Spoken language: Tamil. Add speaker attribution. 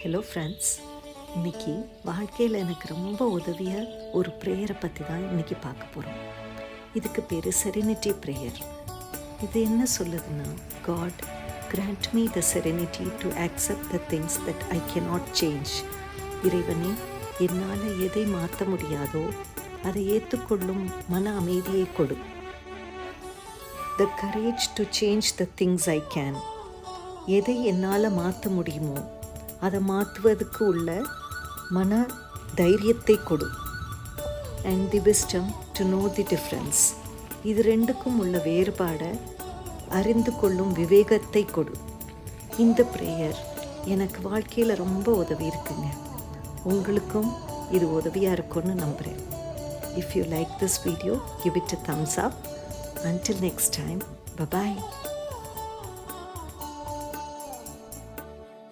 Speaker 1: ஹலோ ஃப்ரெண்ட்ஸ், இன்றைக்கி வாழ்க்கையில் எனக்கு ரொம்ப உதவிய ஒரு ப்ரேயரை பற்றி தான் இன்றைக்கி பார்க்க போகிறோம். இதுக்கு பேர் செரெனிட்டி ப்ரேயர். இது என்ன சொல்லுதுன்னா, God grant me the serenity to accept the things that I cannot change. இறைவனே, என்னால் எதை மாற்ற முடியாதோ அதை ஏற்றுக்கொள்ளும் மன அமைதியை கொடு. The courage to change the things I can. எதை என்னால் மாற்ற முடியுமோ அதை மாற்றுவதற்கு உள்ள மன தைரியத்தை கொடு. And the wisdom to know the difference. இது ரெண்டுக்கும் உள்ள வேறுபாடை அறிந்து கொள்ளும் விவேகத்தை கொடு. இந்த ப்ரேயர் எனக்கு வாழ்க்கையில் ரொம்ப உதவி இருக்குங்க. உங்களுக்கும் இது உதவியாக இருக்கும்னு நம்புகிறேன். If you like this video, give it a thumbs up. Until next time, bye-bye.